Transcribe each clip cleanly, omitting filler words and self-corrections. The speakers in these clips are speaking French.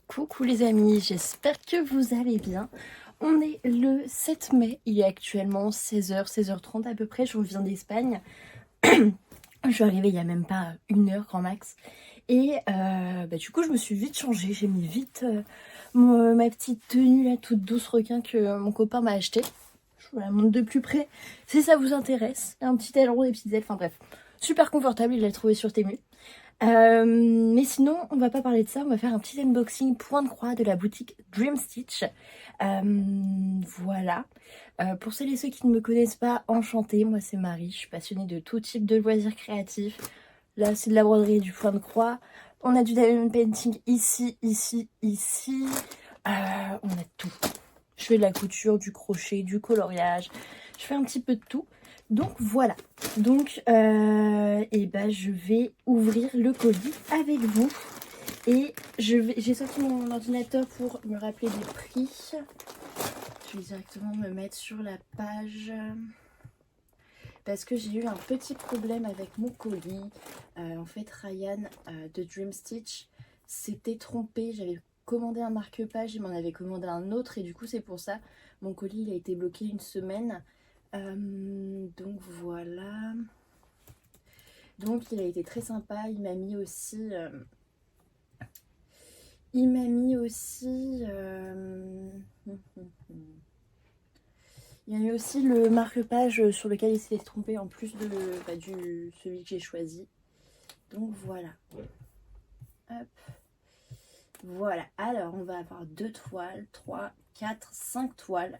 Coucou les amis, j'espère que vous allez bien. On est le 7 mai, il est actuellement 16h, 16h30 à peu près, je reviens d'Espagne. Je suis arrivée il n'y a même pas une heure grand max. Et du coup je me suis vite changée, j'ai mis vite ma petite tenue là toute douce requin que mon copain m'a acheté. Je vous la montre de plus près si ça vous intéresse. Un petit aileron, des petites ailes, enfin bref. Super confortable, il l'a trouvé sur Temu. Mais sinon, on va pas parler de ça, on va faire un petit unboxing point de croix de la boutique Dream Stitch. Voilà. Pour celles et ceux qui ne me connaissent pas, enchantée, moi c'est Marie, je suis passionnée de tout type de loisirs créatifs. Là, c'est de la broderie et du point de croix. On a du diamond painting ici, ici, ici. On a tout. Je fais de la couture, du crochet, du coloriage. Je fais un petit peu de tout. Donc voilà. Donc je vais ouvrir le colis avec vous. Et j'ai sorti mon ordinateur pour me rappeler des prix. Je vais directement me mettre sur la page. Parce que j'ai eu un petit problème avec mon colis. En fait, Ryan de Dream Stitch s'était trompé. J'avais commandé un marque-page, il m'en avait commandé un autre. Et du coup, c'est pour ça, mon colis il a été bloqué une semaine. Donc voilà. Donc il a été très sympa. Il m'a mis aussi... Il y a eu aussi le marque-page sur lequel il s'était trompé en plus de celui que j'ai choisi. Donc voilà. Hop. Voilà. Alors on va avoir 2 toiles, 3, 4, 5 toiles.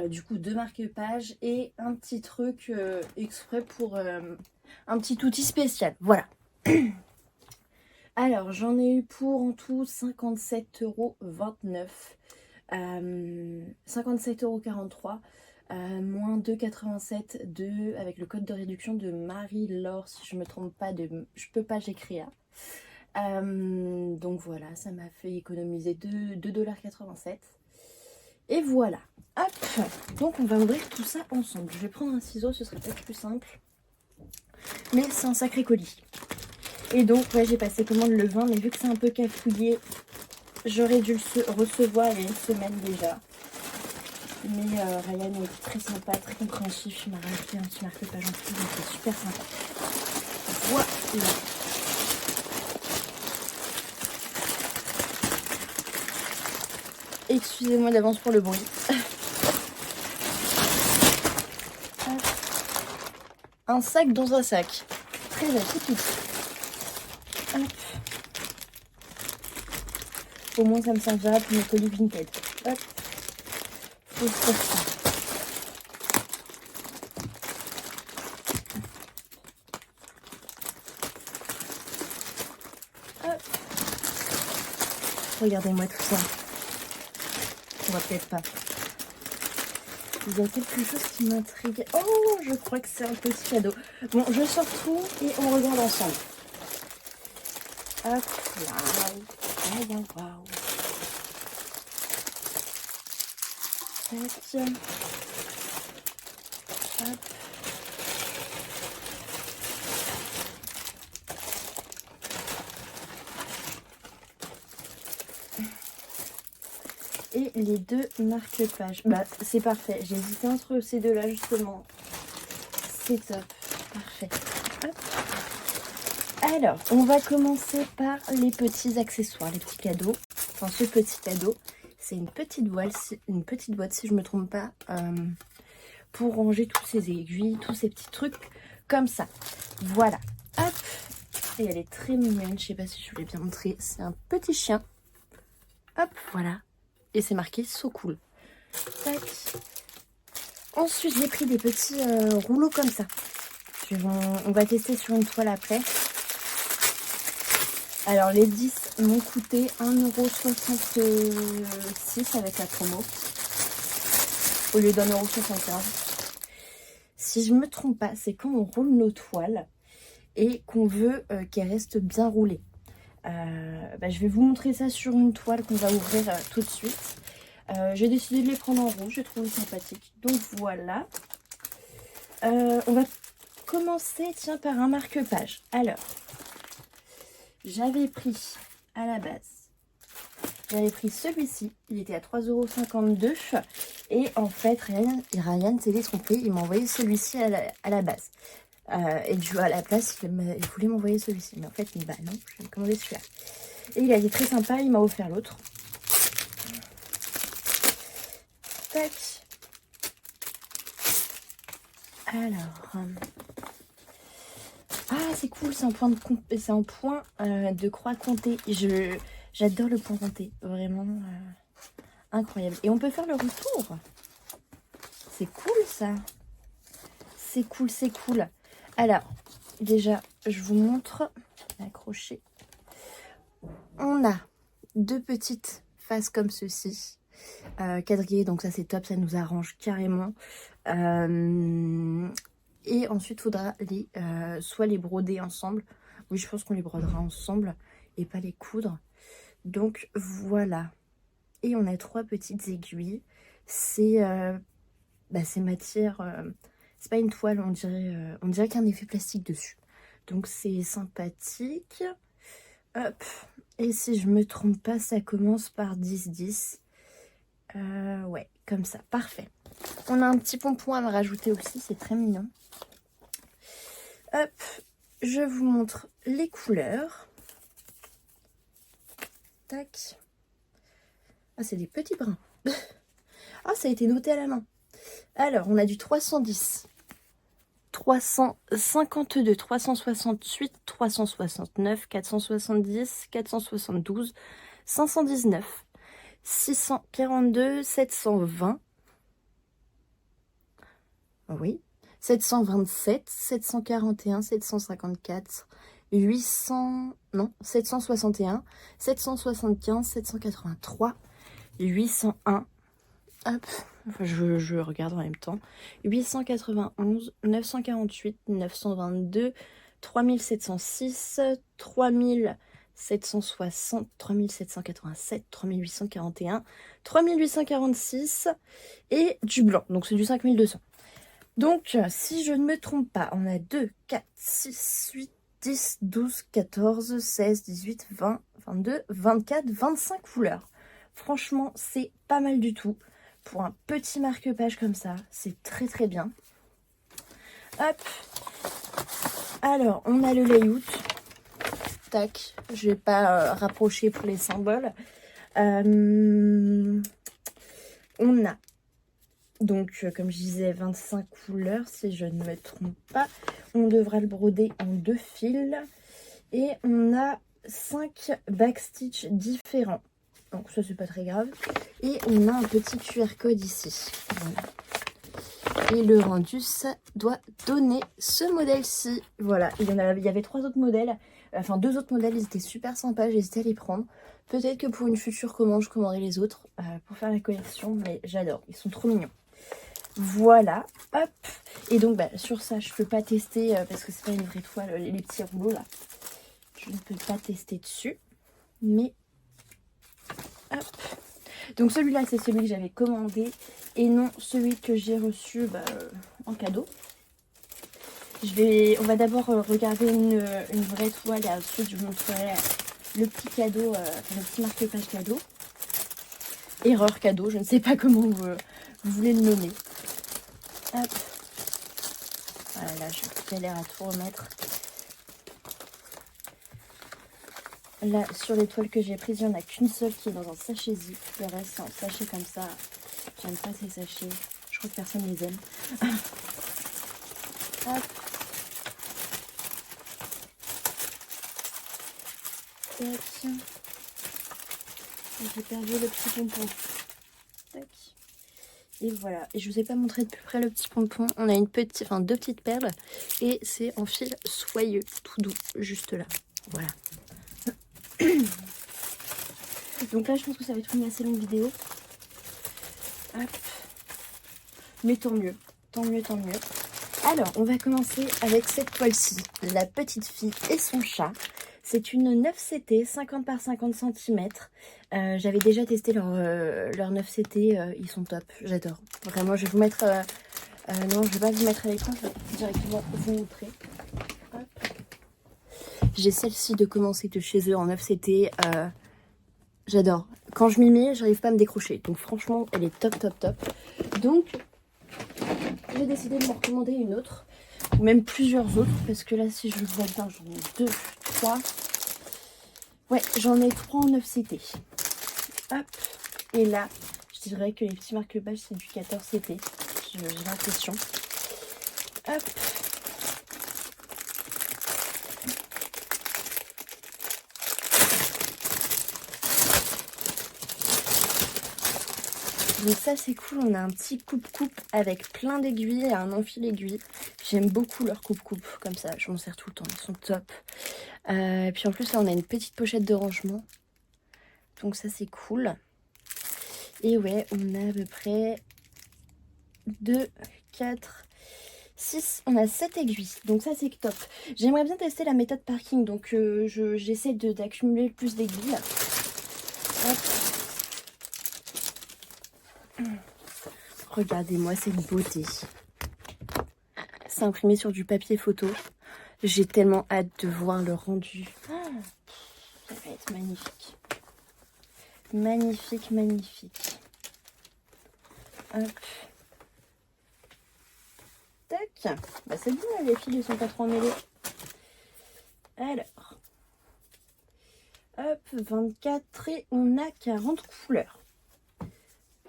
Du coup 2 marque-pages et un petit truc exprès pour un petit outil spécial. Voilà. Alors j'en ai eu pour en tout 57,29 €. 57,43 €. Moins 2,87 avec le code de réduction de Marie-Laure, si je ne me trompe pas, je peux pas j'écrire. Donc voilà, ça m'a fait économiser 2,87 $. Et voilà. Hop. Donc on va ouvrir tout ça ensemble. Je vais prendre un ciseau, ce serait peut-être plus simple. Mais c'est un sacré colis. Et donc ouais, j'ai passé commande le 20, mais vu que c'est un peu cafouillé, j'aurais dû le recevoir il y a une semaine déjà. Mais Ryan a été très sympa, très compréhensif. Il m'a rajouté un petit marque-page en plus, donc c'est super sympa. Voilà. Excusez-moi d'avance pour le bruit. Un sac dans un sac. Très atypique. Hop. Au moins ça me servira pour mes colis vintage. Hop. Et ça. Hop. Regardez-moi tout ça. On va peut-être pas. Il y a quelque chose qui m'intrigue. Oh, je crois que c'est un petit cadeau. Bon, je sors tout et on regarde ensemble. Hop, waouh. Waouh, waouh. Tac. Hop. Et les 2 marque-pages. Bah, c'est parfait. J'ai hésité entre ces deux-là, justement. C'est top. Parfait. Hop. Alors, on va commencer par les petits accessoires, les petits cadeaux. Enfin, ce petit cadeau, c'est une petite boîte, si je ne me trompe pas, pour ranger tous ces aiguilles, tous ces petits trucs comme ça. Voilà. Hop. Et elle est très mignonne. Je sais pas si je vous l'ai bien montré. C'est un petit chien. Hop, voilà. Et c'est marqué So Cool. Tac. Ensuite, j'ai pris des petits rouleaux comme ça. On va tester sur une toile après. Alors, les 10 m'ont coûté 1,66 € avec la promo. Au lieu d'1,75 €. Si je me trompe pas, c'est quand on roule nos toiles et qu'on veut qu'elles restent bien roulées. Je vais vous montrer ça sur une toile qu'on va ouvrir tout de suite. J'ai décidé de les prendre en rouge, j'ai trouvé sympathique. Donc voilà. On va commencer par un marque-page. Alors, j'avais pris à la base J'avais pris celui-ci, il était à 3,52 €. Et en fait, Ryan s'est trompé, il m'a envoyé celui-ci à la base. Et du coup, à la place, il voulait m'envoyer celui-ci. Mais en fait, bah non, j'ai commandé celui-là. Et il a été très sympa, il m'a offert l'autre. Tac. Alors... Ah, c'est cool, c'est un point de croix comptée. J'adore le point compté, vraiment incroyable. Et on peut faire le retour. C'est cool ça. C'est cool, c'est cool. Alors, déjà, je vous montre. Accroché. On a deux petites faces comme ceci. Quadrillées, donc ça c'est top, ça nous arrange carrément. Et ensuite, il faudra soit les broder ensemble. Oui, je pense qu'on les brodera ensemble et pas les coudre. Donc, voilà. Et on a 3 petites aiguilles. C'est matière... c'est pas une toile, on dirait qu'il y a un effet plastique dessus. Donc, c'est sympathique. Hop. Et si je me trompe pas, ça commence par 10-10. Ouais, comme ça. Parfait. On a un petit pompon à me rajouter aussi, c'est très mignon. Hop, je vous montre les couleurs. Tac. Ah, c'est des petits brins. Ah, ça a été noté à la main. Alors, on a du 310, 352, 368, 369, 470, 472, 519, 642, 720. Oui. 727, 741, 754, 800, non, 761, 775, 783, 801, hop, enfin, je regarde en même temps, 891, 948, 922, 3706, 3760, 3787, 3841, 3846 et du blanc, donc c'est du 5200. Donc, si je ne me trompe pas, on a 2, 4, 6, 8, 10, 12, 14, 16, 18, 20, 22, 24, 25 couleurs. Franchement, c'est pas mal du tout. Pour un petit marque-page comme ça, c'est très très bien. Hop. Alors, on a le layout. Tac. Je vais pas rapprocher pour les symboles. On a... Donc, comme je disais, 25 couleurs, si je ne me trompe pas. On devra le broder en 2 fils. Et on a 5 backstitch différents. Donc, ça, c'est pas très grave. Et on a un petit QR code ici. Voilà. Et le rendu, ça doit donner ce modèle-ci. Voilà. Il y avait 3 autres modèles. Enfin, 2 autres modèles. Ils étaient super sympas. J'ai hésité à les prendre. Peut-être que pour une future commande, je commanderai les autres pour faire la collection. Mais j'adore. Ils sont trop mignons. Voilà, hop. Et donc sur ça je peux pas tester parce que c'est pas une vraie toile, les petits rouleaux là. Je ne peux pas tester dessus. Mais hop. Donc celui-là c'est celui que j'avais commandé et non celui que j'ai reçu en cadeau. On va d'abord regarder une vraie toile et ensuite je vous montrerai le petit cadeau, le petit marque-page cadeau. Erreur cadeau, je ne sais pas comment vous voulez le nommer. Hop. Voilà, je galère à tout remettre. Là, sur les toiles que j'ai prises, il n'y en a qu'une seule qui est dans un sachet zip. Le reste, c'est un sachet comme ça. J'aime pas ces sachets. Je crois que personne les aime. Hop. Tac. J'ai perdu le petit pompon. Tac. Et voilà, et je vous ai pas montré de plus près le petit pompon. On a deux petites perles et c'est en fil soyeux, tout doux, juste là. Voilà. Donc là, je pense que ça va être une assez longue vidéo. Hop. Mais tant mieux, tant mieux, tant mieux. Alors, on va commencer avec cette toile-ci, la petite fille et son chat. C'est une 9CT 50 par 50 cm. J'avais déjà testé leur 9CT, ils sont top, j'adore. Vraiment, je vais vous mettre... non, je vais pas vous mettre à l'écran, je vais directement vous montrer. J'ai celle-ci de commencer de chez eux en 9CT. J'adore. quand je m'y mets, j'arrive pas à me décrocher. Donc franchement, elle est top, top, top. Donc, j'ai décidé de m'en recommander une autre. Ou même plusieurs autres. Parce que là, si je vois bien, j'en ai 2, 3. Ouais, j'en ai 3 en 9 CT. Hop. Et là, je dirais que les petits marque-pages, c'est du 14 CT. J'ai l'impression. Hop. Donc ça c'est cool, on a un petit coupe-coupe avec plein d'aiguilles et un enfil aiguille. J'aime beaucoup leurs coupe-coupe comme ça, je m'en sers tout le temps, ils sont top. Et puis en plus là on a une petite pochette de rangement. Donc ça c'est cool. Et ouais, on a à peu près 2, 4, 6, on a 7 aiguilles. Donc ça c'est top. J'aimerais bien tester la méthode parking, donc j'essaie d'accumuler plus d'aiguilles. Hop. Regardez-moi cette beauté. C'est imprimé sur du papier photo. J'ai tellement hâte de voir le rendu. Oh, ça va être magnifique. Magnifique, magnifique. Hop. Tac. Bah c'est bien, les fils ne sont pas trop emmêlés. Alors. Hop, 24 et on a 40 couleurs.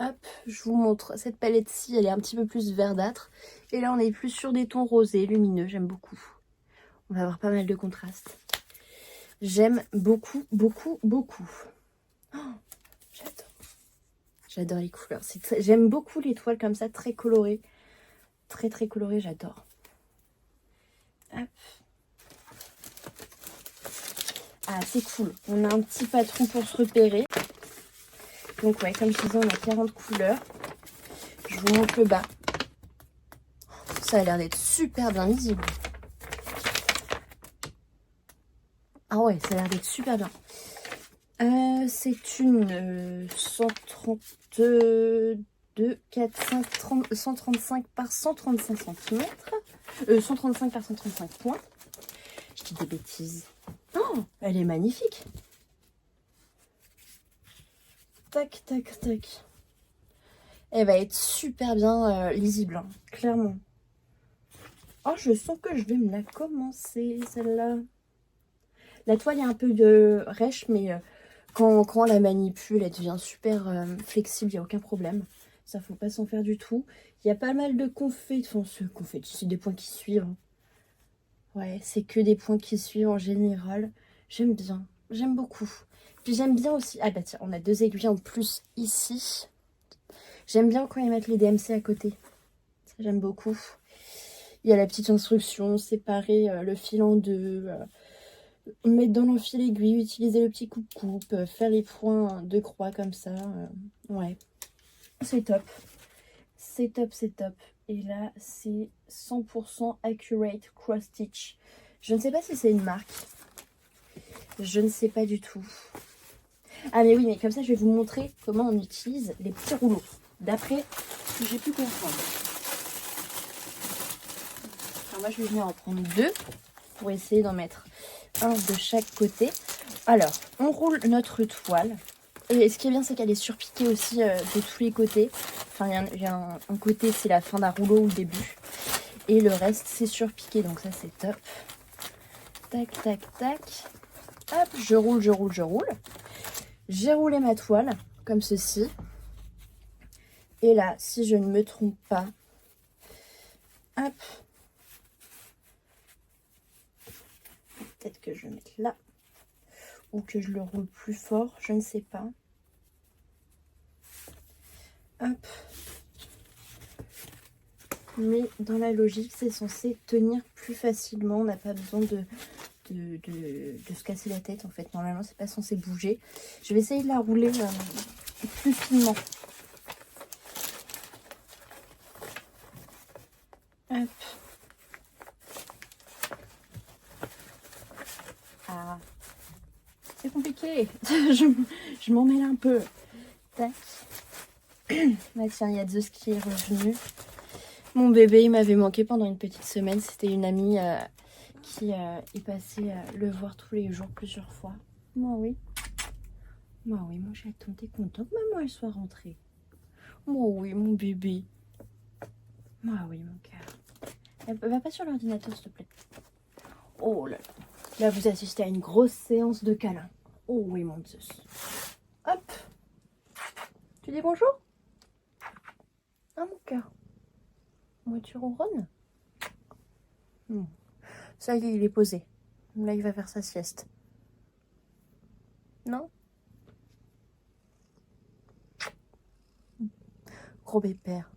Hop, je vous montre. Cette palette-ci, elle est un petit peu plus verdâtre. Et là, on est plus sur des tons rosés, lumineux. J'aime beaucoup. On va avoir pas mal de contrastes. J'aime beaucoup, beaucoup, beaucoup. Oh, j'adore. J'adore les couleurs. J'aime beaucoup les toiles comme ça, très colorées. Très, très colorées, j'adore. Hop. Ah, c'est cool. On a un petit patron pour se repérer. Donc ouais, comme je disais, on a 40 couleurs. Je vous montre le bas. Ça a l'air d'être super bien lisible. Ah ouais, ça a l'air d'être super bien. C'est une 132, 4, 5, 30, 135 par 135 cm. 135 par 135 points. Je dis des bêtises. Oh, elle est magnifique. Tac, tac, tac. Elle va être super bien lisible, hein, clairement. Oh, je sens que je vais me la commencer, celle-là. La toile, il y a un peu de rêche, mais quand on la manipule, elle devient super flexible, il n'y a aucun problème. Ça, faut pas s'en faire du tout. Il y a pas mal de confettis. Enfin, ce confetti, c'est des points qui suivent. Ouais, c'est que des points qui suivent en général. J'aime bien, j'aime beaucoup. Puis j'aime bien aussi... Ah bah tiens, on a 2 aiguilles en plus ici. J'aime bien quand ils mettent les DMC à côté. Ça, j'aime beaucoup. Il y a la petite instruction, séparer le fil en deux, mettre dans l'enfil aiguille, utiliser le petit coupe-coupe, faire les points de croix comme ça. Ouais, c'est top. C'est top, c'est top. Et là, c'est 100% Accurate Cross Stitch. Je ne sais pas si c'est une marque. Je ne sais pas du tout. Ah mais oui, mais comme ça, je vais vous montrer comment on utilise les petits rouleaux. D'après ce que j'ai pu comprendre. Alors moi, je vais venir en prendre 2 pour essayer d'en mettre un de chaque côté. Alors, on roule notre toile. Et ce qui est bien, c'est qu'elle est surpiquée aussi de tous les côtés. Enfin, il y a un côté, c'est la fin d'un rouleau ou le début. Et le reste, c'est surpiqué. Donc ça, c'est top. Tac, tac, tac. Hop, je roule, je roule, je roule. J'ai roulé ma toile, comme ceci. Et là, si je ne me trompe pas, hop. Peut-être que je vais mettre là. Ou que je le roule plus fort, je ne sais pas. Hop. Mais dans la logique, c'est censé tenir plus facilement. On n'a pas besoin de se casser la tête, en fait. Normalement, c'est pas censé bouger. Je vais essayer de la rouler plus finement. Hop. Ah. C'est compliqué. je m'en mêle un peu. Tac. Bah tiens, il y a Zeus qui est revenu. Mon bébé, il m'avait manqué pendant une petite semaine. C'était une amie qui est passée le voir tous les jours, plusieurs fois. Moi, oui. Bah oui, mon chaton, t'es content que maman elle soit rentrée? Oh oui, mon bébé. Ah oui, mon cœur. Va pas sur l'ordinateur, s'il te plaît. Oh là là. Là, vous assistez à une grosse séance de câlins. Oh oui, mon Zeus. Hop. Tu dis bonjour? Ah, mon cœur. Moi, tu ronronnes? Ça y est, il est posé. Là, il va faire sa sieste. Non? Gros pépère.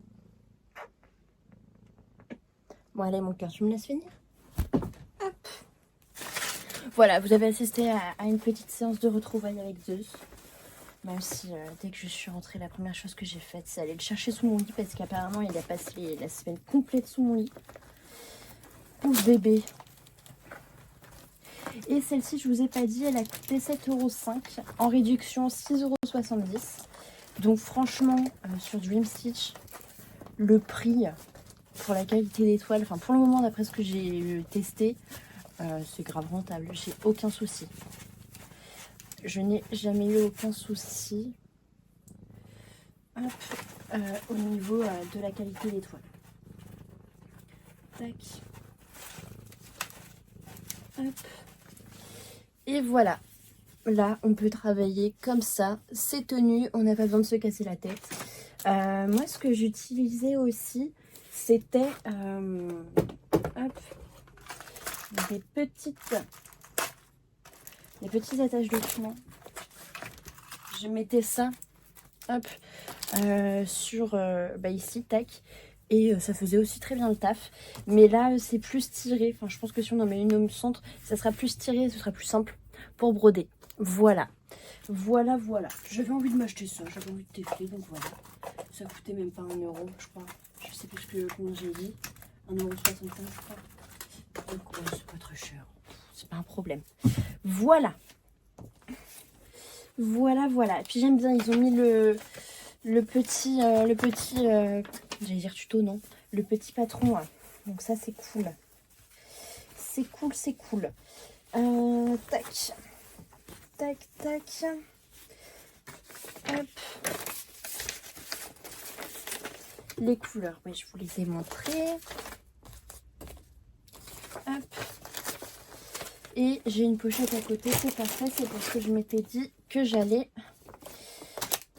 Bon, allez, mon cœur, tu me laisses finir? Hop. Voilà, vous avez assisté à une petite séance de retrouvailles avec Zeus. Même si, dès que je suis rentrée, la première chose que j'ai faite, c'est aller le chercher sous mon lit. Parce qu'apparemment, il a passé la semaine complète sous mon lit. Pauvre bébé. Et celle-ci, je vous ai pas dit, elle a coûté 7,5 € en réduction 6,70 €. Donc franchement, sur Dream Stitch, le prix pour la qualité d'étoile, enfin pour le moment d'après ce que j'ai testé, c'est grave rentable, j'ai aucun souci. Je n'ai jamais eu aucun souci au niveau de la qualité d'étoile. Tac. Hop. Et voilà. Là, on peut travailler comme ça. C'est tenu, on n'a pas besoin de se casser la tête. Moi, ce que j'utilisais aussi, c'était des petits attaches de piment. Je mettais ça, sur ici, tac. Et ça faisait aussi très bien le taf. Mais là, c'est plus tiré. Enfin, je pense que si on en met une au centre, ça sera plus tiré, ce sera plus simple pour broder. Voilà. Voilà. J'avais envie de m'acheter ça. J'avais envie de tester, donc voilà. Ça coûtait même pas 1 €, je crois. Je sais plus combien j'ai dit. 1,65 €, je crois. Donc, ouais, c'est pas très cher. C'est pas un problème. Voilà. Et puis j'aime bien, ils ont mis le petit j'allais dire tuto, non, le petit patron, donc ça c'est cool, tac, hop, les couleurs, oui, je vous les ai montrées, hop, et j'ai une pochette à côté, c'est parfait, c'est parce que je m'étais dit que j'allais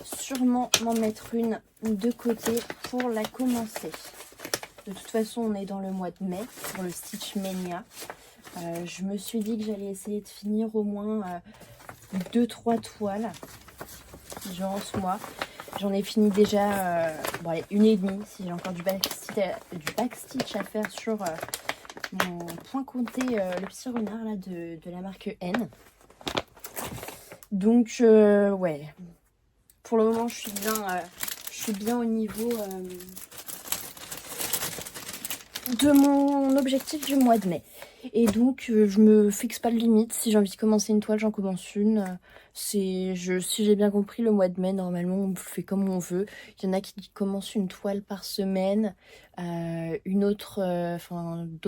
sûrement m'en mettre une de côté pour la commencer. De toute façon, on est dans le mois de mai pour le Stitch Mania. Je me suis dit que j'allais essayer de finir au moins 2-3 toiles durant ce mois. J'en ai fini déjà bon, allez, 1,5 si j'ai encore du backstitch à faire sur mon point compté, le petit renard là, de la marque N. Donc, ouais. Pour le moment, je suis bien au niveau de mon objectif du mois de mai. Et donc, je me fixe pas de limite. Si j'ai envie de commencer une toile, j'en commence une. Si j'ai bien compris, le mois de mai, normalement, on fait comme on veut. Il y en a qui commencent une toile par semaine. D'autres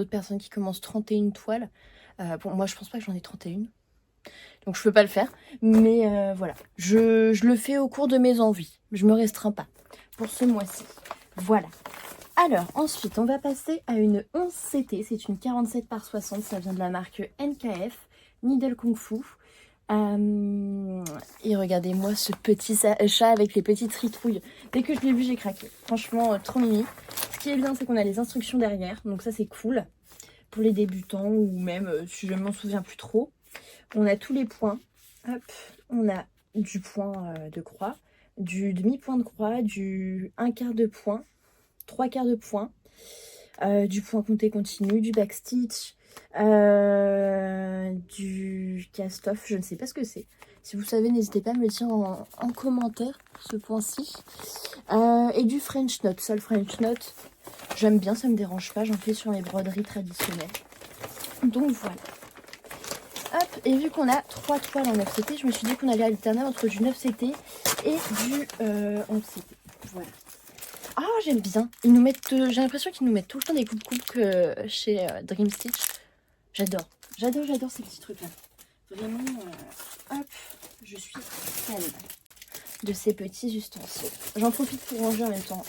personnes qui commencent 31 toiles. Bon, moi, je pense pas que j'en ai 31. Donc je peux pas le faire, mais voilà, je le fais au cours de mes envies, je me restreins pas pour ce mois-ci. Voilà. Alors ensuite on va passer à une 11CT, c'est une 47 par 60, ça vient de la marque NKF, Needle Kung Fu. Et regardez-moi ce petit chat avec les petites tritrouilles. Dès que je l'ai vu, j'ai craqué. Franchement, trop mimi. Ce qui est bien, c'est qu'on a les instructions derrière, donc ça c'est cool pour les débutants ou même si je m'en souviens plus trop. On a tous les points. Hop, on a du point de croix, du demi-point de croix, du 1/4 de point, 3/4 de point, du point compté continu, du backstitch, du cast-off, je ne sais pas ce que c'est. Si vous savez, n'hésitez pas à me le dire en commentaire, ce point-ci. Et du French Knot. Ça, le French Knot, j'aime bien, ça me dérange pas, j'en fais sur mes broderies traditionnelles. Donc voilà. Hop, et vu qu'on a 3 toiles en 9CT, je me suis dit qu'on allait alterner entre du 9CT et du 11CT. Voilà. Ah, j'aime bien. Ils nous mettent, j'ai l'impression qu'ils nous mettent tout le temps des coupes chez Dream Stitch. J'adore ces petits trucs-là. Vraiment, hop, Je suis fan de ces petits ustensiles. J'en profite pour ranger en même temps.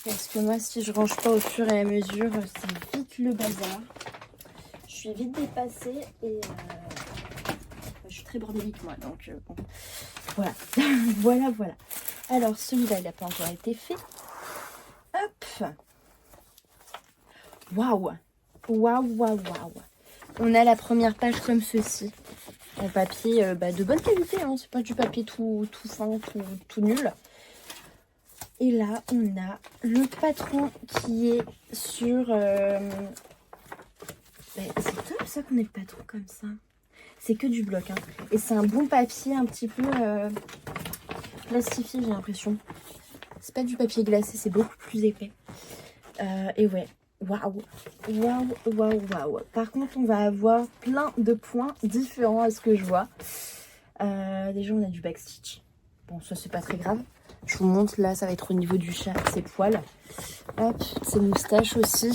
Parce que moi, si je range pas au fur et à mesure, c'est vite le bazar. Je suis vite dépassée et je suis très bordélique moi, donc bon. Voilà, voilà. Alors celui-là, il n'a pas encore été fait. Hop. Waouh. On a la première page comme ceci, en papier de bonne qualité, hein. C'est pas du papier tout fin, tout nul. Et là, on a le patron qui est sur... c'est top ça qu'on ait le patron comme ça. C'est que du bloc, hein. Et c'est un bon papier un petit peu plastifié, j'ai l'impression. C'est pas du papier glacé, c'est beaucoup plus épais. Et ouais, waouh. Par contre, on va avoir plein de points différents à ce que je vois. Déjà, on a du backstitch. Bon, ça, c'est pas très grave. Je vous montre, là, ça va être au niveau du chat, ses poils. Hop, ses moustaches aussi.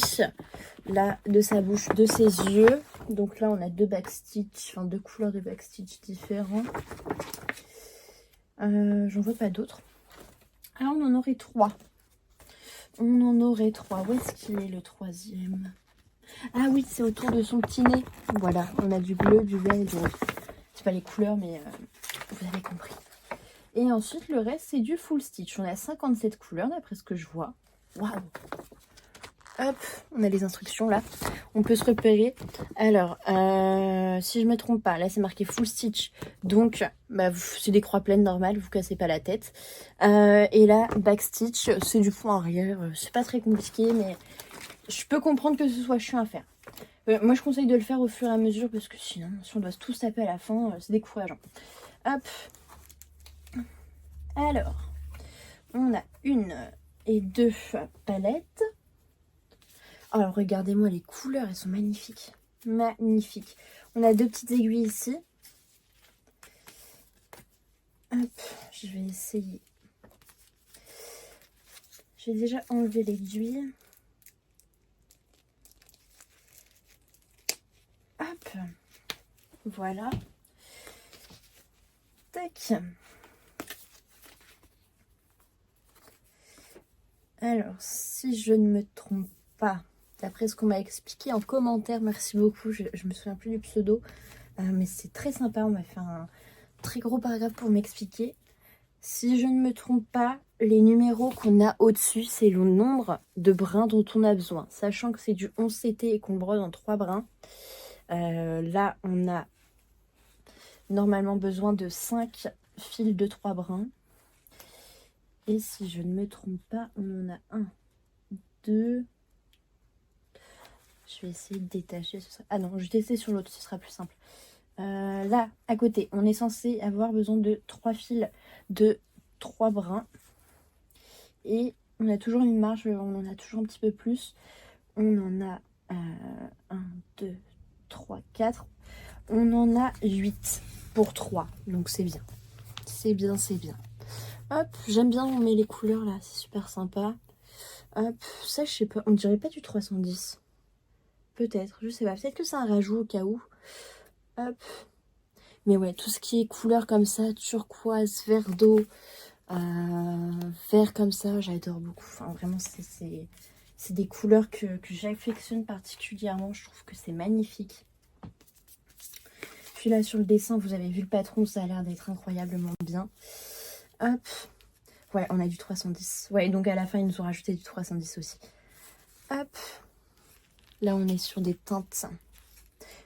Là, de sa bouche, de ses yeux. Donc là, on a deux backstitch, enfin deux couleurs de backstitch différents. J'en vois pas d'autres. Ah, on en aurait trois. Où est-ce qu'il est le troisième? Ah oui, c'est autour de son petit nez. Voilà, on a du bleu, du vert et du rose. C'est pas les couleurs, mais vous avez compris. Et ensuite, le reste, c'est du full stitch. On a 57 couleurs, d'après ce que je vois. Waouh! Hop, on a les instructions, là. On peut se repérer. Alors, si je me trompe pas, là, c'est marqué full stitch. Donc, c'est des croix pleines normales, vous cassez pas la tête. Et là, backstitch, c'est du fond arrière. C'est pas très compliqué, mais je peux comprendre que ce soit chiant à faire. Moi, je conseille de le faire au fur et à mesure, parce que sinon, si on doit tous taper à la fin, c'est décourageant. Hop. Alors, on a une et deux palettes. Alors, regardez-moi les couleurs, elles sont magnifiques. Magnifiques. On a deux petites aiguilles ici. Hop, je vais essayer. J'ai déjà enlevé l'aiguille. Hop, voilà. Tac. Alors, si je ne me trompe pas, d'après ce qu'on m'a expliqué en commentaire, merci beaucoup, je me souviens plus du pseudo, mais c'est très sympa, on m'a fait un très gros paragraphe pour m'expliquer. Si je ne me trompe pas, les numéros qu'on a au-dessus, c'est le nombre de brins dont on a besoin. Sachant que c'est du 11 CT et qu'on brode en 3 brins, là on a normalement besoin de 5 fils de 3 brins. Et si je ne me trompe pas, on en a 1, 2... Je vais essayer de détacher. Ah non, je vais tester sur l'autre, ce sera plus simple. Là, à côté, on est censé avoir besoin de 3 fils de 3 brins. Et on a toujours une marge, on en a toujours un petit peu plus. On en a 1, 2, 3, 4. On en a 8 pour 3. Donc c'est bien. C'est bien. Hop, j'aime bien, on met les couleurs là, c'est super sympa. Hop, ça je sais pas, on dirait pas du 310. Peut-être, je sais pas, peut-être que c'est un rajout au cas où. Hop. Mais ouais, tout ce qui est couleur comme ça, turquoise, vert d'eau, vert comme ça, j'adore beaucoup. Enfin, vraiment, c'est des couleurs que j'affectionne particulièrement. Je trouve que c'est magnifique. Puis là, sur le dessin, vous avez vu le patron, ça a l'air d'être incroyablement bien. Hop. Ouais, on a du 310. Ouais, donc à la fin, ils nous ont rajouté du 310 aussi. Hop. Là, on est sur des teintes.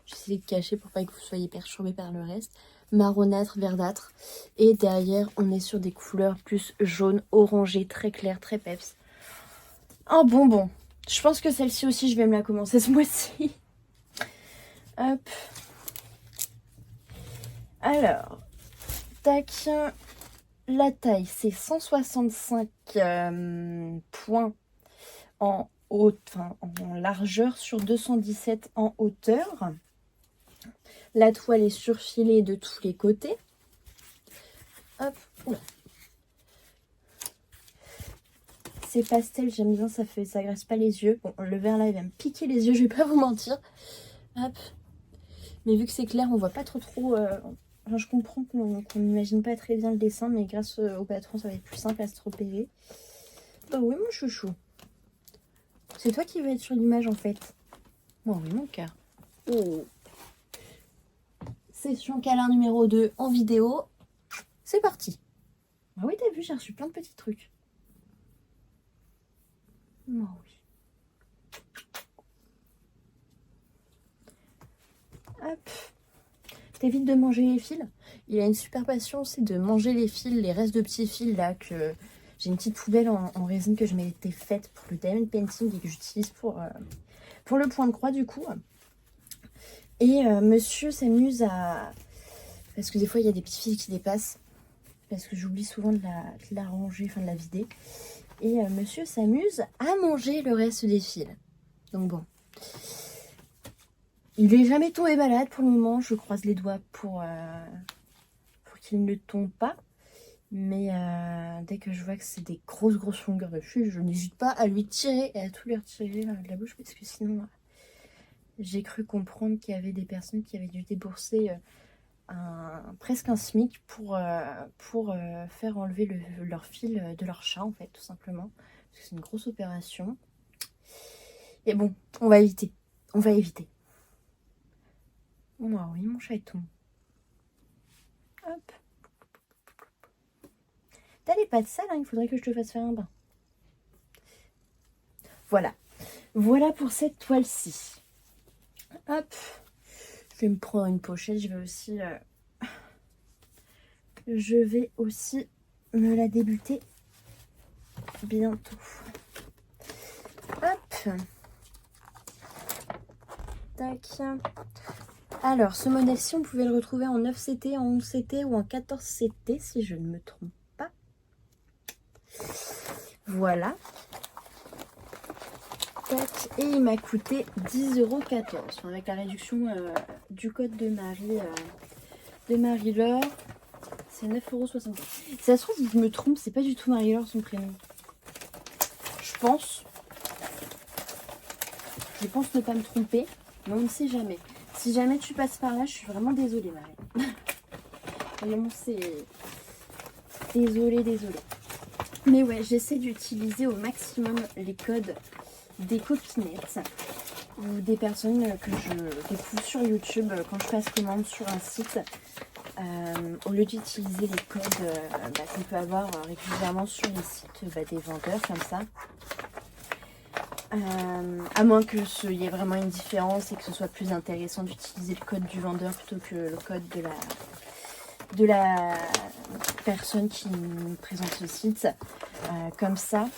J'essaie de cacher pour pas que vous soyez perturbés par le reste. Marronâtre, verdâtre. Et derrière, on est sur des couleurs plus jaune, orangé, très clair, très peps. Un bonbon. Je pense que celle-ci aussi, je vais me la commencer ce mois-ci. Hop. Alors, tac. La taille, c'est 165 points en en largeur sur 217 en hauteur. La toile est surfilée de tous les côtés. Hop, oula. C'est pastel, j'aime bien, ça graisse pas les yeux. Bon, le vert là, il va me piquer les yeux, je vais pas vous mentir. Hop. Mais vu que c'est clair, on voit pas trop. Enfin, je comprends qu'on n'imagine pas très bien le dessin, mais grâce au patron, ça va être plus simple à se repérer. Bah oui, mon chouchou. C'est toi qui vas être sur l'image en fait. Moi, oui, mon cœur. Oh. Session câlin numéro 2 en vidéo. C'est parti. Ah oui, t'as vu, j'ai reçu plein de petits trucs. Oh oui. Hop. T'évites de manger les fils. Il a une super passion, c'est de manger les fils, les restes de petits fils là que j'ai une petite poubelle en résine que je m'étais faite pour le diamond painting et que j'utilise pour le point de croix du coup. Et monsieur s'amuse à... Parce que des fois il y a des petits fils qui dépassent. Parce que j'oublie souvent de la ranger, enfin de la vider. Et monsieur s'amuse à manger le reste des fils. Donc bon. Il n'est jamais tombé malade pour le moment. Je croise les doigts pour qu'il ne tombe pas. Mais dès que je vois que c'est des grosses longueurs de fil, je n'hésite pas à lui tirer et à tout lui retirer de la bouche. Parce que sinon, j'ai cru comprendre qu'il y avait des personnes qui avaient dû débourser presque un SMIC pour faire enlever leur fil de leur chat, en fait, tout simplement. Parce que c'est une grosse opération. Et bon, on va éviter. On va éviter. Oh oui, mon chaton. Hop. T'as les pattes sales, hein, il faudrait que je te fasse faire un bain. Voilà. Voilà pour cette toile-ci. Hop. Je vais me prendre une pochette. Je vais aussi me la débuter bientôt. Hop. Tac. Alors, ce modèle-ci, on pouvait le retrouver en 9CT, en 11CT ou en 14CT, si je ne me trompe pas. Voilà. Tac. Et il m'a coûté 10,14 €. Enfin, avec la réduction du code de Marie-Laure, c'est 9,60 €. Si ça se trouve, je me trompe, c'est pas du tout Marie-Laure son prénom. Je pense ne pas me tromper, mais on ne sait jamais. Si jamais tu passes par là, je suis vraiment désolée, Marie. Vraiment, c'est... Désolée. Mais ouais, j'essaie d'utiliser au maximum les codes des copinettes ou des personnes que je découvre sur YouTube quand je passe commande sur un site. Au lieu d'utiliser les codes qu'on peut avoir régulièrement sur les sites des vendeurs comme ça. À moins qu'il y ait vraiment une différence et que ce soit plus intéressant d'utiliser le code du vendeur plutôt que le code de la personne qui nous présente le site. Comme ça,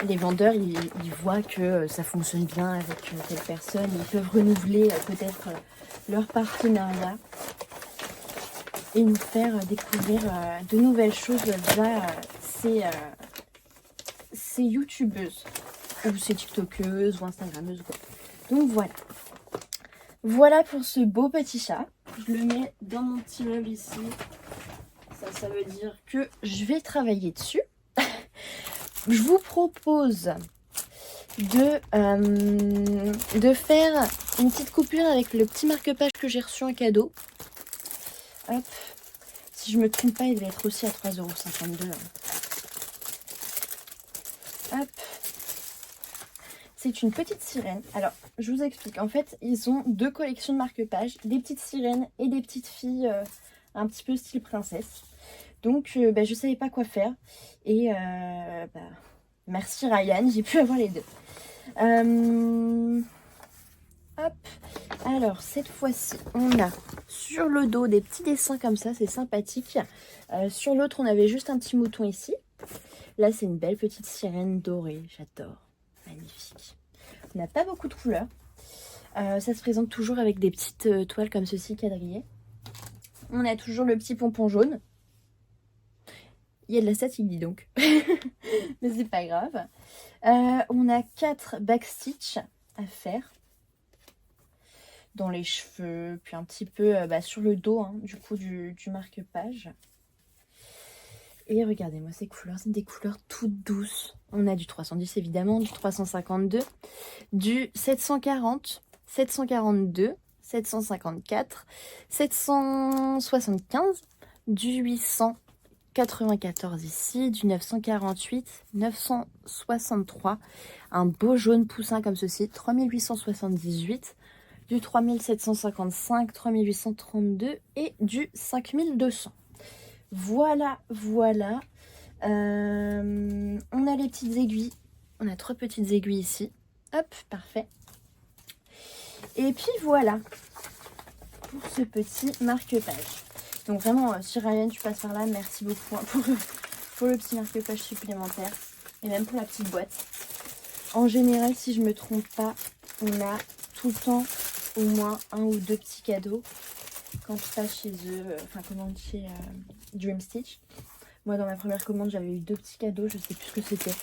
les vendeurs ils voient que ça fonctionne bien avec telle personne. Ils peuvent renouveler peut-être leur partenariat et nous faire découvrir de nouvelles choses via ces youtubeuses ou ces tiktokeuses ou instagrammeuses quoi. Donc voilà pour ce beau petit chat. Je le mets dans mon petit meuble ici. Ça veut dire que je vais travailler dessus. Je vous propose de faire une petite coupure avec le petit marque-page que j'ai reçu en cadeau. Hop. Si je me trompe pas, il devait être aussi à 3,52 €. Hop. C'est une petite sirène. Alors, je vous explique. En fait, ils ont deux collections de marque-pages. Des petites sirènes et des petites filles un petit peu style princesse. Donc, je savais pas quoi faire. Et merci Ryan, j'ai pu avoir les deux. Hop. Alors, cette fois-ci, on a sur le dos des petits dessins comme ça. C'est sympathique. Sur l'autre, on avait juste un petit mouton ici. Là, c'est une belle petite sirène dorée. J'adore. Magnifique. On n'a pas beaucoup de couleurs. Ça se présente toujours avec des petites toiles comme ceci quadrillées. On a toujours le petit pompon jaune. Il y a de la statique, dis donc. Mais c'est pas grave. On a 4 backstitch à faire. Dans les cheveux, puis un petit peu sur le dos, hein, du coup, du marque-page. Et regardez-moi ces couleurs, c'est des couleurs toutes douces. On a du 310 évidemment, du 352, du 740, 742, 754, 775, du 894 ici, du 948, 963, un beau jaune poussin comme ceci, 3878, du 3755, 3832 et du 5200. Voilà, voilà. On a les petites aiguilles. On a 3 petites aiguilles ici. Hop, parfait. Et puis voilà pour ce petit marque-page. Donc vraiment, si Ryan, tu passes par là, merci beaucoup hein, pour le petit marque-page supplémentaire. Et même pour la petite boîte. En général, si je me trompe pas, on a tout le temps au moins 1 ou 2 petits cadeaux quand tu passes chez eux, enfin commande chez Dream Stitch. Moi dans ma première commande j'avais eu 2 petits cadeaux, je sais plus ce que c'était,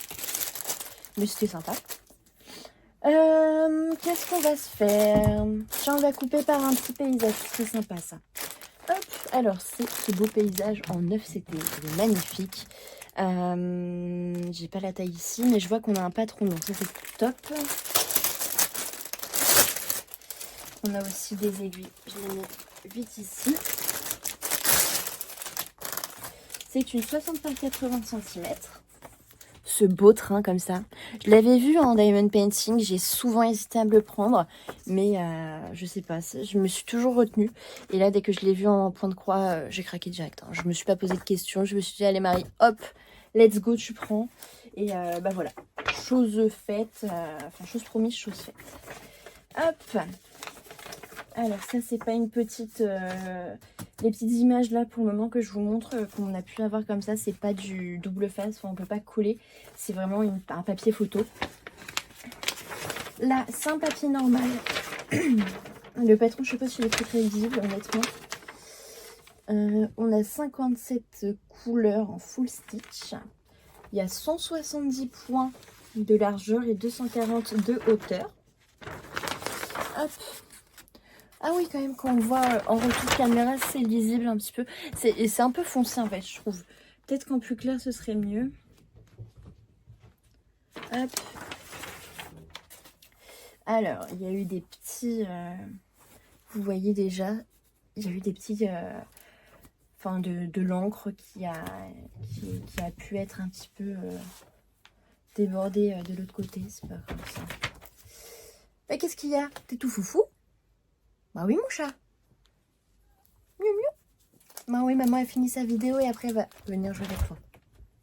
mais c'était sympa. Qu'est-ce qu'on va se faire? Tiens, on va couper par un petit paysage, c'est sympa ça. Hop, alors c'est ce beau paysage en 9 CT, il est magnifique. J'ai pas la taille ici, mais je vois qu'on a un patron, donc ça c'est top. On a aussi des aiguilles, je les mets vite ici. C'est une 60 par 80 cm. Ce beau train comme ça. Je l'avais vu en Diamond Painting, j'ai souvent hésité à me le prendre, mais je sais pas, je me suis toujours retenue. Et là, dès que je l'ai vu en point de croix, j'ai craqué direct. Hein. Je me suis pas posé de questions, je me suis dit, allez Marie, hop, let's go, tu prends. Et bah voilà, chose faite, enfin chose promise, chose faite. Hop. Alors ça c'est pas une petite... les petites images là pour le moment que je vous montre, qu'on a pu avoir comme ça, c'est pas du double face, enfin, on peut pas coller, c'est vraiment un papier photo. Là c'est un papier normal. Le patron je sais pas s'il est très visible honnêtement. On a 57 couleurs en full stitch. Il y a 170 points de largeur et 240 de hauteur. Hop. Ah oui, quand même, quand on voit en retour caméra, c'est lisible un petit peu. Et c'est un peu foncé, en fait, je trouve. Peut-être qu'en plus clair, ce serait mieux. Hop. Alors, il y a eu des petits... vous voyez déjà, il y a eu des petits... enfin, de l'encre qui a pu être un petit peu débordée de l'autre côté. C'est pas comme ça. Mais qu'est-ce qu'il y a? T'es tout foufou? Bah oui mon chat. Miou miou. Bah oui, maman a fini sa vidéo et après elle va venir jouer avec toi.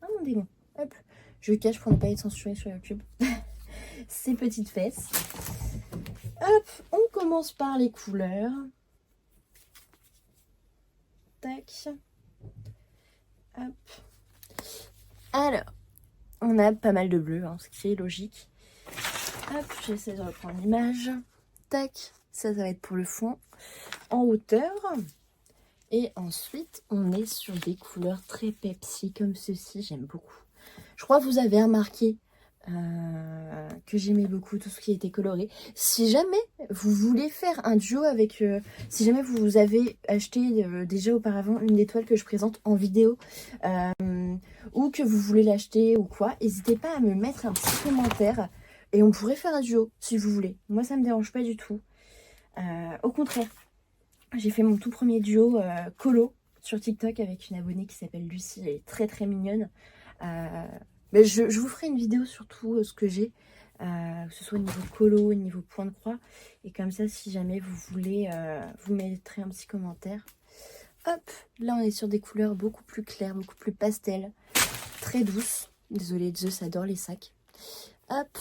Ah mon démon. Hop. Je cache pour ne pas être censurée sur YouTube. Ces petites fesses. Hop. On commence par les couleurs. Tac. Hop. Alors. On a pas mal de bleu, hein, ce qui est logique. Hop. J'essaie de reprendre l'image. Tac. Ça va être pour le fond en hauteur. Et ensuite, on est sur des couleurs très Pepsi comme ceci. J'aime beaucoup. Je crois que vous avez remarqué que j'aimais beaucoup tout ce qui était coloré. Si jamais vous voulez faire un duo avec... si jamais vous avez acheté déjà auparavant une des toiles que je présente en vidéo ou que vous voulez l'acheter ou quoi, n'hésitez pas à me mettre un petit commentaire et on pourrait faire un duo si vous voulez. Moi, ça me dérange pas du tout. Au contraire, j'ai fait mon tout premier duo colo sur TikTok avec une abonnée qui s'appelle Lucie. Elle est très très mignonne. Mais je vous ferai une vidéo sur tout ce que j'ai, que ce soit au niveau colo, au niveau point de croix. Et comme ça, si jamais vous voulez, vous mettrez un petit commentaire. Hop, là on est sur des couleurs beaucoup plus claires, beaucoup plus pastel, très douces. Désolée, Zeus adore les sacs. Hop,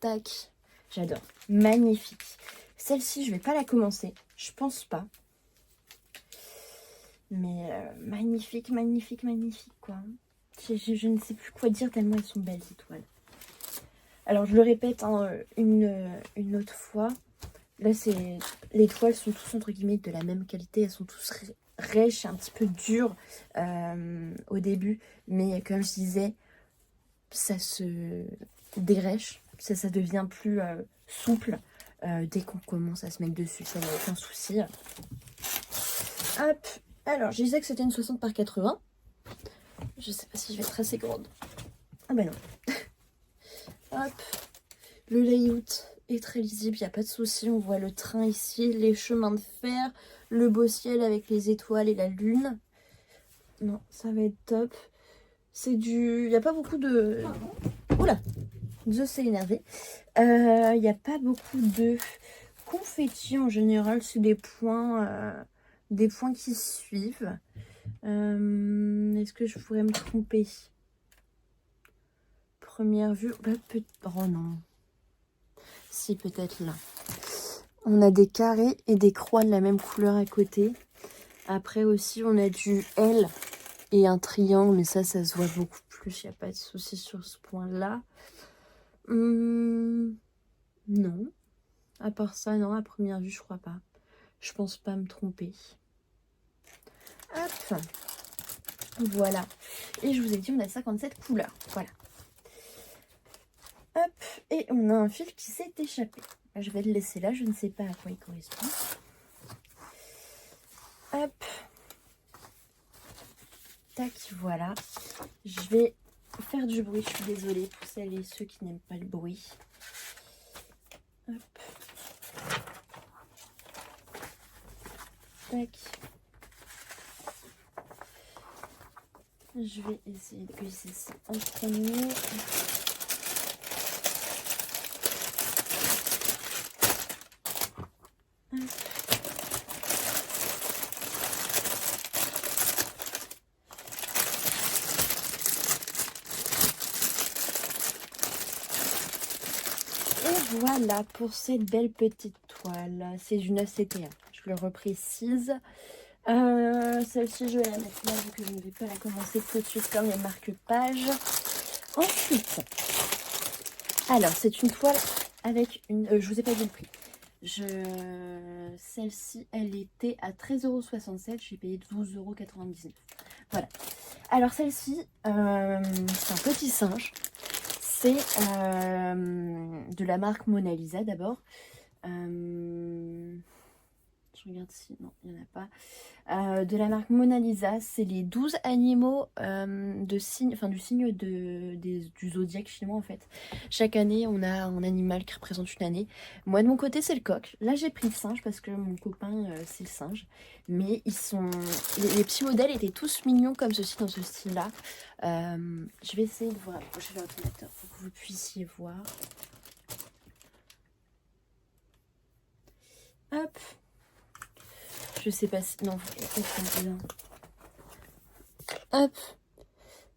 tac, j'adore. Magnifique. Celle-ci, je vais pas la commencer. Je pense pas. Mais magnifique, magnifique, magnifique, quoi. Je ne sais plus quoi dire tellement elles sont belles, ces toiles. Alors, je le répète hein, une autre fois. Là, les toiles sont tous, entre guillemets, de la même qualité. Elles sont tous rêches, un petit peu dures au début. Mais comme je disais, ça se dérèche. Ça devient plus souple. Dès qu'on commence à se mettre dessus, ça n'a aucun souci. Hop, alors je disais que c'était une 60 par 80. Je sais pas si je vais être assez grande. Ah bah non. Hop. Le layout est très lisible, il n'y a pas de souci. On voit le train ici, les chemins de fer, le beau ciel avec les étoiles et la lune. Non, ça va être top. C'est du... Il n'y a pas beaucoup de... Oula, Zeus s'est énervé. Il n'y a pas beaucoup de confettis en général. C'est des points qui suivent. Est-ce que je pourrais me tromper? Première vue... Oh non. Si, peut-être là. On a des carrés et des croix de la même couleur à côté. Après aussi, on a du L et un triangle. Mais ça se voit beaucoup plus. Il n'y a pas de souci sur ce point-là. Non. À part ça, non, à première vue, je crois pas. Je pense pas me tromper. Hop. Voilà. Et je vous ai dit, on a 57 couleurs. Voilà. Hop. Et on a un fil qui s'est échappé. Je vais le laisser là. Je ne sais pas à quoi il correspond. Hop. Tac, voilà. Je vais faire du bruit. Je suis désolée pour celles et ceux qui n'aiment pas le bruit. Hop. Tac. Je vais essayer de glisser ça en premier. Et voilà pour cette belle petite toile. C'est du 9CT1. Je le reprécise. Celle-ci, je vais la mettre là vu que je ne vais pas la commencer tout de suite comme les marque-pages. Ensuite, alors c'est une toile avec une... je vous ai pas dit le prix. Celle-ci, elle était à 13,67 €. J'ai payé 12,99 €. Voilà. Alors celle-ci, c'est un petit singe. C'est de la marque Mona Lisa d'abord. Je regarde si... Non, il n'y en a pas. De la marque Mona Lisa, c'est les 12 animaux du signe du zodiaque chinois en fait. Chaque année, on a un animal qui représente une année. Moi, de mon côté, c'est le coq. Là, j'ai pris le singe parce que mon copain, c'est le singe. Mais ils sont... Les petits modèles étaient tous mignons comme ceci, dans ce style-là. Je vais essayer de voir. Je vais l'ordinateur pour que vous puissiez voir. Hop. Je sais pas si... Non, hop.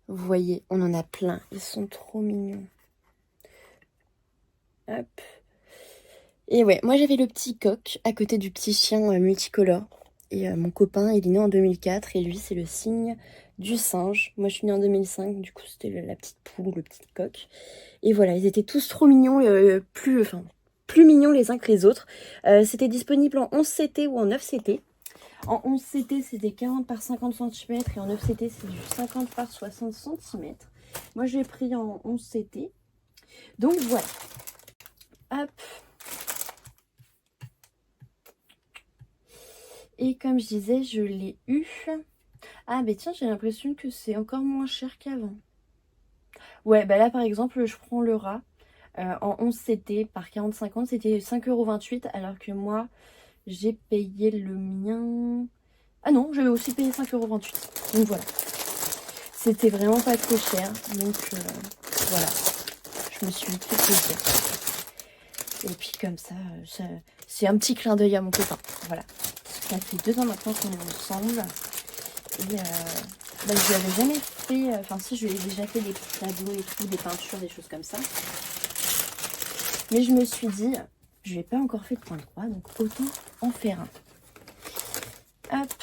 Vous voyez, on en a plein. Ils sont trop mignons. Hop. Et ouais, moi j'avais le petit coq à côté du petit chien multicolore. Et mon copain, il est né en 2004 et lui, c'est le signe du singe. Moi, je suis née en 2005, du coup, c'était la petite poule, le petit coq. Et voilà, ils étaient tous trop mignons, plus mignons les uns que les autres. C'était disponible en 11CT ou en 9CT. En 11CT, c'était 40 par 50 cm et en 9CT, c'est du 50 par 60 cm. Moi, je l'ai pris en 11CT. Donc, voilà. Hop. Et comme je disais, je l'ai eu. Ah, mais tiens, j'ai l'impression que c'est encore moins cher qu'avant. Ouais, bah là, par exemple, je prends le rat en 11CT par 40-50. C'était 5,28 €, alors que moi, j'ai payé le mien... Ah non, je vais aussi payer 5,28 €. Donc voilà. C'était vraiment pas trop cher. Donc voilà. Je me suis fait plaisir. Et puis comme ça, c'est un petit clin d'œil à mon copain. Voilà. Ça fait 2 ans maintenant qu'on est ensemble. Et je lui avais jamais fait... Enfin si, je lui ai déjà fait des petits tableaux et tout, des peintures, des choses comme ça. Mais je me suis dit, je n'ai pas encore fait de point de croix, donc autant en faire un. Hop.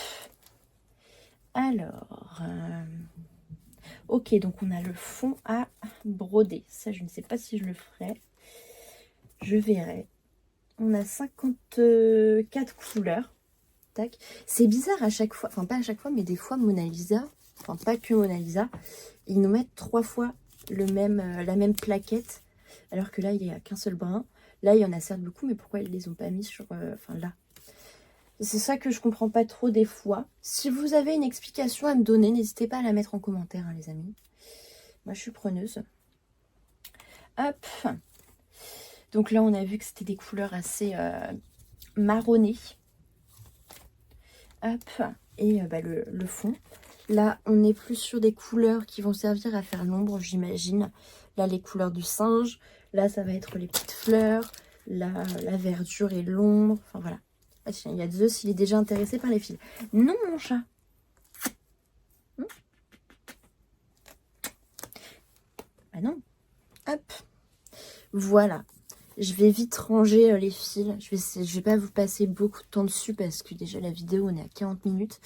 Alors... ok, donc on a le fond à broder. Ça, je ne sais pas si je le ferai. Je verrai. On a 54 couleurs. Tac. C'est bizarre à chaque fois, enfin pas à chaque fois, mais des fois Mona Lisa, enfin pas que Mona Lisa, ils nous mettent 3 fois la même plaquette, alors que là il n'y a qu'un seul brin. Là il y en a certes beaucoup, mais pourquoi ils les ont pas mis sur, enfin là. C'est ça que je comprends pas trop des fois. Si vous avez une explication à me donner, n'hésitez pas à la mettre en commentaire, hein, les amis. Moi, je suis preneuse. Hop. Donc là, on a vu que c'était des couleurs assez marronnées. Hop. Et le fond. Là, on est plus sur des couleurs qui vont servir à faire l'ombre, j'imagine. Là, les couleurs du singe. Là, ça va être les petites fleurs. Là, la verdure et l'ombre. Enfin, voilà. Ah, tiens, il y a Zeus, il est déjà intéressé par les fils. Non, mon chat. Ah non. Hop. Voilà. Je vais vite ranger les fils. Je vais pas vous passer beaucoup de temps dessus parce que déjà la vidéo, on est à 40 minutes.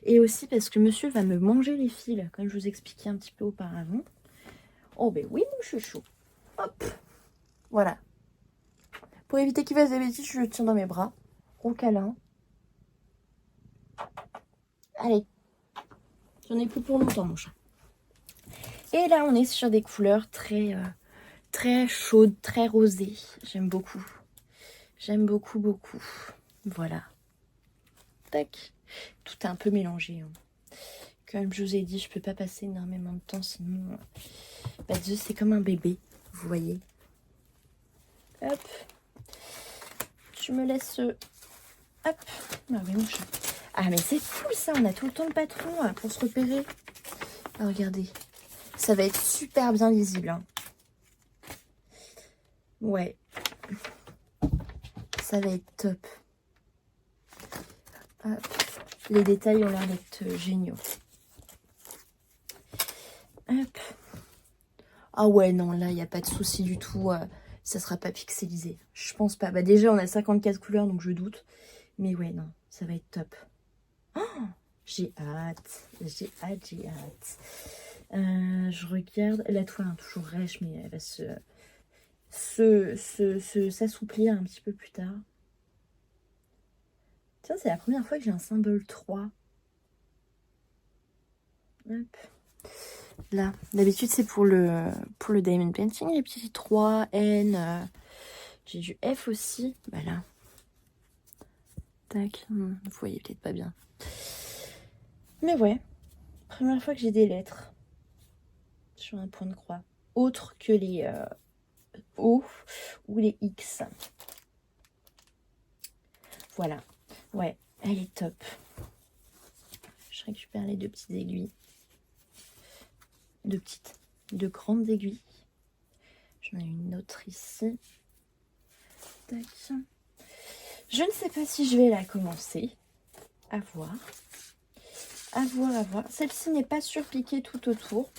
Et aussi parce que monsieur va me manger les fils, comme je vous expliquais un petit peu auparavant. Oh, ben oui, mon chouchou. Hop. Voilà. Pour éviter qu'il fasse des bêtises, je le tiens dans mes bras. Gros câlin. Allez. J'en ai plus pour longtemps, mon chat. Et là, on est sur des couleurs très chaudes, très rosées. J'aime beaucoup. J'aime beaucoup, beaucoup. Voilà. Tac. Tout est un peu mélangé. Hein. Comme je vous ai dit, je peux pas passer énormément de temps, sinon... Zeus, c'est comme un bébé, vous voyez. Hop. Tu me laisses... Hop. Ah oui, mon chat. Ah, mais c'est cool, ça. On a tout le temps le patron pour se repérer. Ah, regardez. Ça va être super bien lisible. Hein. Ouais. Ça va être top. Hop. Les détails ont l'air d'être géniaux. Hop. Ah ouais, non, là, il n'y a pas de souci du tout. Ça sera pas pixelisé. Je pense pas. Bah déjà, on a 54 couleurs, donc je doute. Mais ouais, non, ça va être top. Oh, j'ai hâte. J'ai hâte, j'ai hâte. Je regarde. La toile est toujours rêche, mais elle va s'assouplir un petit peu plus tard. Tiens, c'est la première fois que j'ai un symbole 3. Hop. Là, d'habitude c'est pour le diamond painting, les petits 3, N, j'ai du F aussi, bah là, tac, vous voyez peut-être pas bien. Mais ouais, première fois que j'ai des lettres sur un point de croix, autre que les O ou les X. Voilà, ouais, elle est top. Je récupère les deux petites aiguilles. Deux grandes aiguilles. J'en ai une autre ici. Tac. Je ne sais pas si je vais la commencer. À voir. À voir, à voir. Celle-ci n'est pas surpiquée tout autour.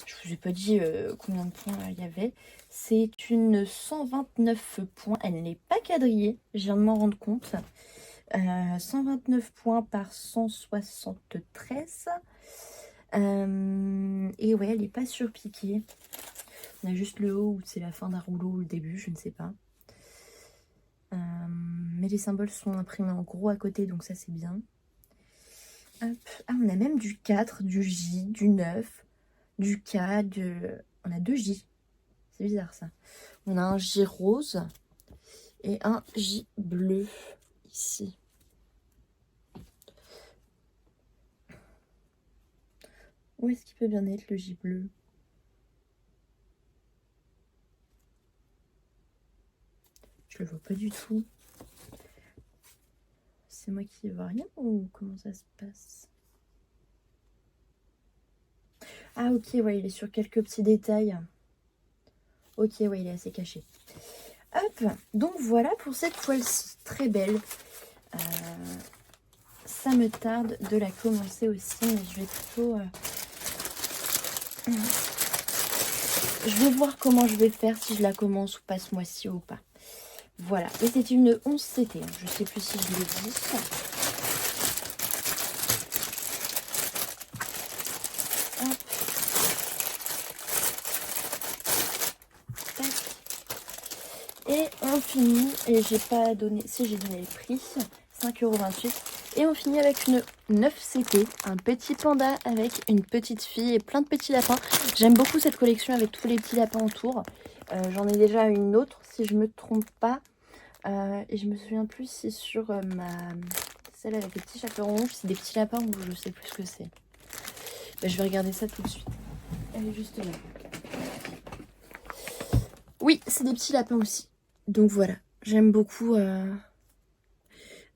Je vous ai pas dit combien de points il y avait. C'est une 129 points. Elle n'est pas quadrillée. Je viens de m'en rendre compte. 129 points par 173. Et ouais, elle n'est pas surpiquée. On a juste le haut où c'est la fin d'un rouleau ou le début, je ne sais pas. Mais les symboles sont imprimés en gros à côté, donc ça c'est bien. Hop. Ah, on a même du 4, du J, du 9, du K, on a 2 J. C'est bizarre ça. On a un J rose et un J bleu ici. Où est-ce qu'il peut bien être le J bleu? Je le vois pas du tout. C'est moi qui vois rien ou comment ça se passe? Ah ok, ouais, il est sur quelques petits détails. Ok, ouais, il est assez caché. Hop, donc voilà pour cette toile-ci, très belle. Ça me tarde de la commencer aussi, mais je vais plutôt... Je vais voir comment je vais faire, si je la commence ou pas ce mois-ci ou pas. Voilà, et c'est une 11 CT, hein. Je sais plus si je l'ai dit. Hop. Tac. Et on finit, et j'ai pas donné, si j'ai donné les prix, 5,28 €. Et on finit avec une 9 CT, un petit panda avec une petite fille et plein de petits lapins. J'aime beaucoup cette collection avec tous les petits lapins autour. J'en ai déjà une autre, si je me trompe pas. Et je me souviens plus si sur celle avec les petits chaperons rouges, c'est des petsais lapins ou je sais plus ce que c'est. Bah, je vais regarder ça tout de suite. Elle est juste là. Oui, c'est des petits lapins aussi. Donc voilà, j'aime beaucoup.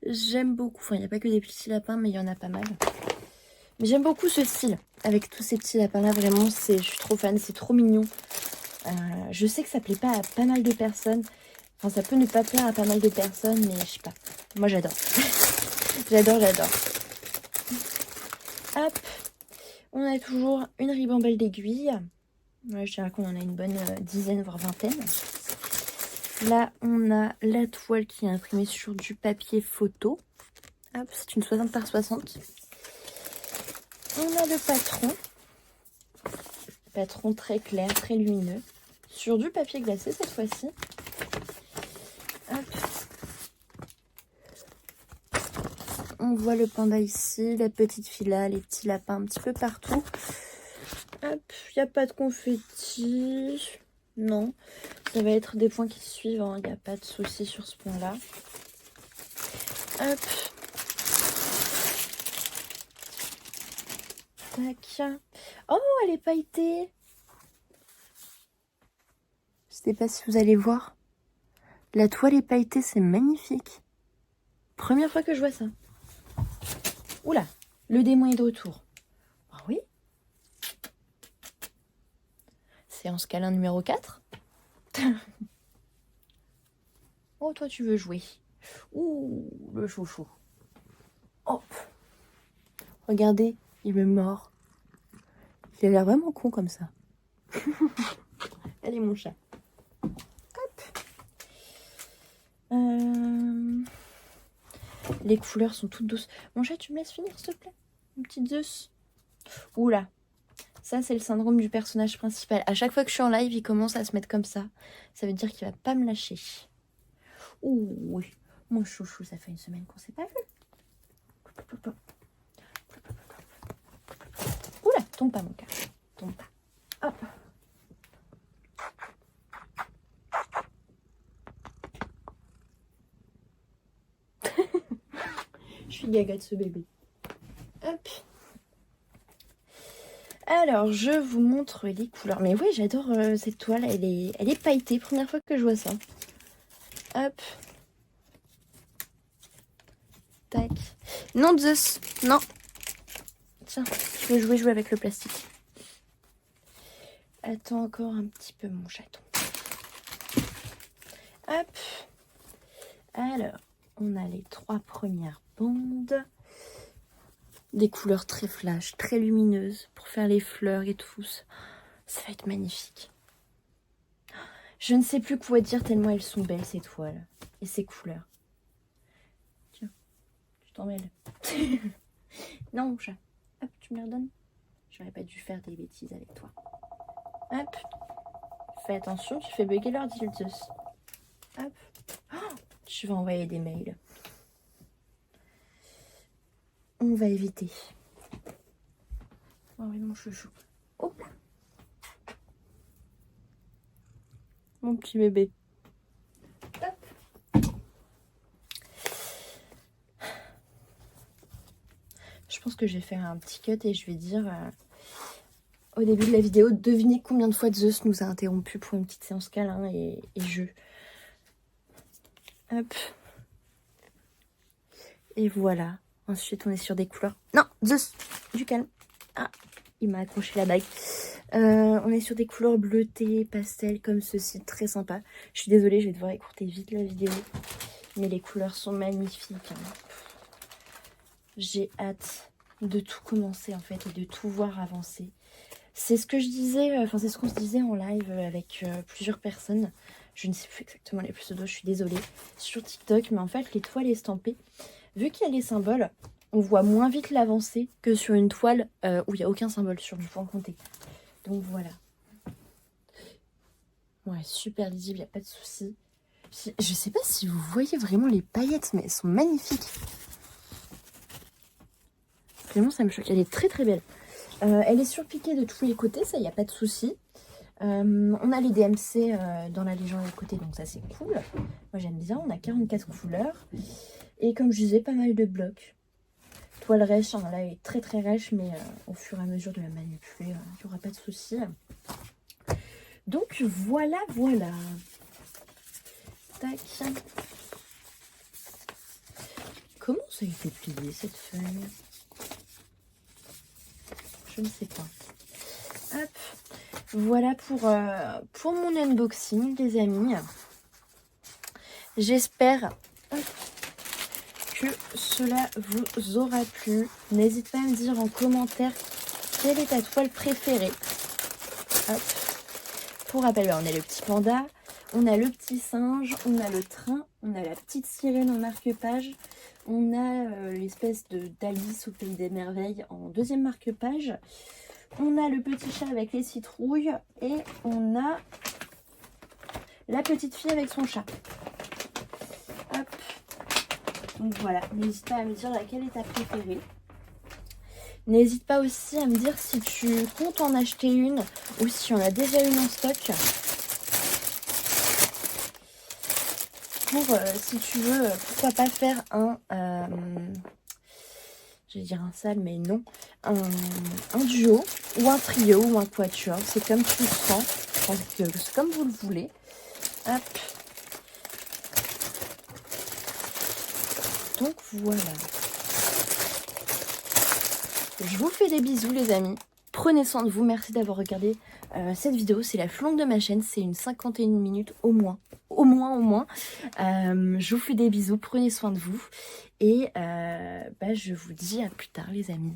J'aime beaucoup. Enfin, il n'y a pas que des petits lapins, mais il y en a pas mal. Mais j'aime beaucoup ce style. Avec tous ces petits lapins-là, vraiment, je suis trop fan. C'est trop mignon. Je sais que ça plaît pas à pas mal de personnes. Enfin, ça peut ne pas plaire à pas mal de personnes, mais je sais pas. Moi, j'adore. J'adore. Hop. On a toujours une ribambelle d'aiguilles. Ouais, je dirais qu'on en a une bonne dizaine, voire vingtaine. Là, on a la toile qui est imprimée sur du papier photo. Hop, c'est une 60 par 60. On a le patron. Patron très clair, très lumineux. Sur du papier glacé cette fois-ci. Hop. On voit le panda ici, la petite fille là, les petits lapins un petit peu partout. Hop, il n'y a pas de confetti. Non, ça va être des points qui suivent, il n'y a pas de souci sur ce point-là. Hop. Tac. Oh, elle est pailletée. Je sais pas si vous allez voir. La toile est pailletée, c'est magnifique. Première fois que je vois ça. Oula, le démon est de retour. Ah oui. Séance câlin numéro 4. Oh, toi, tu veux jouer. Ouh, le chouchou. Hop. Regardez, il me mord. Il a l'air vraiment con comme ça. Allez, mon chat. Hop. Les couleurs sont toutes douces. Mon chat, tu me laisses finir, s'il te plaît? Une petite Zeus. Oula. Ça, c'est le syndrome du personnage principal. À chaque fois que je suis en live, il commence à se mettre comme ça. Ça veut dire qu'il va pas me lâcher. Ouh, oui. Mon chouchou, ça fait une semaine qu'on s'est pas vu. Oula, tombe pas, mon cœur. Tombe pas. Hop. Je suis gaga de ce bébé. Hop. Alors, je vous montre les couleurs. Mais oui, j'adore cette toile. Elle est pailletée. Première fois que je vois ça. Hop. Tac. Non, Zeus. Non. Tiens, je vais jouer avec le plastique. Attends encore un petit peu, mon chaton. Hop. Alors, on a les 3 premières bandes. Des couleurs très flash, très lumineuses pour faire les fleurs et tout. Ça va être magnifique. Je ne sais plus quoi dire tellement elles sont belles ces toiles et ces couleurs. Tiens, tu t'en mêles. Non, mon chat. Hop, tu me les redonnes. J'aurais pas dû faire des bêtises avec toi. Hop. Fais attention, tu fais bugger l'ordi, Zeus. Hop. Oh, je vais envoyer des mails. On va éviter. Oh oui, mon chouchou. Hop. Mon petit bébé. Hop. Je pense que je vais faire un petit cut et je vais dire au début de la vidéo, devinez combien de fois Zeus nous a interrompu pour une petite séance câlin et jeu. Hop. Et voilà. Ensuite, on est sur des couleurs... Non, Zeus, du calme. Ah, il m'a accroché la bague. On est sur des couleurs bleutées, pastel, comme ceci, très sympa. Je suis désolée, je vais devoir écourter vite la vidéo. Mais les couleurs sont magnifiques. Hein. J'ai hâte de tout commencer, en fait, et de tout voir avancer. C'est ce que je disais, c'est ce qu'on se disait en live avec plusieurs personnes. Je ne sais plus exactement les pseudos, je suis désolée. Sur TikTok, mais en fait, les toiles estampées, vu qu'il y a les symboles, on voit moins vite l'avancée que sur une toile où il n'y a aucun symbole sur du point compté. Donc voilà. Ouais, super lisible, il n'y a pas de souci. Je sais pas si vous voyez vraiment les paillettes, mais elles sont magnifiques. Vraiment, ça me choque. Elle est très très belle. Elle est surpiquée de tous les côtés, ça, il n'y a pas de souci. On a les DMC dans la légende à côté, donc ça c'est cool. Moi j'aime bien, on a 44 couleurs. Et comme je disais, pas mal de blocs. Toile rêche, hein, là elle est très très rêche, mais au fur et à mesure de la manipuler, il n'y aura pas de souci. Donc voilà, voilà. Tac. Comment ça a été plié cette feuille? Je ne sais pas. Hop. Voilà pour mon unboxing, les amis. J'espère que cela vous aura plu. N'hésite pas à me dire en commentaire quelle est ta toile préférée. Hop. Pour rappel, on a le petit panda, on a le petit singe, on a le train, on a la petite sirène en marque-page, on a l'espèce d'Alice au Pays des Merveilles en deuxième marque-page, on a le petit chat avec les citrouilles et on a la petite fille avec son chat. Hop. Donc voilà, n'hésite pas à me dire laquelle est ta préférée. N'hésite pas aussi à me dire si tu comptes en acheter une ou si on a déjà une en stock. Pour, si tu veux, pourquoi pas faire un... j'allais dire un sale, mais non. Un duo ou un trio ou un quatuor. C'est comme tu le sens. C'est comme vous le voulez. Hop. Donc voilà. Je vous fais des bisous les amis. Prenez soin de vous. Merci d'avoir regardé cette vidéo. C'est la flanque de ma chaîne. C'est une 51 minutes au moins. Au moins. Je vous fais des bisous. Prenez soin de vous. Et je vous dis à plus tard les amis.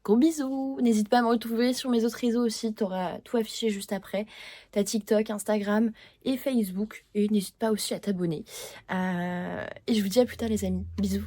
Gros bisous. N'hésite pas à me retrouver sur mes autres réseaux aussi. Tu auras tout affiché juste après. T'as TikTok, Instagram et Facebook. Et n'hésite pas aussi à t'abonner. Et je vous dis à plus tard les amis. Bisous.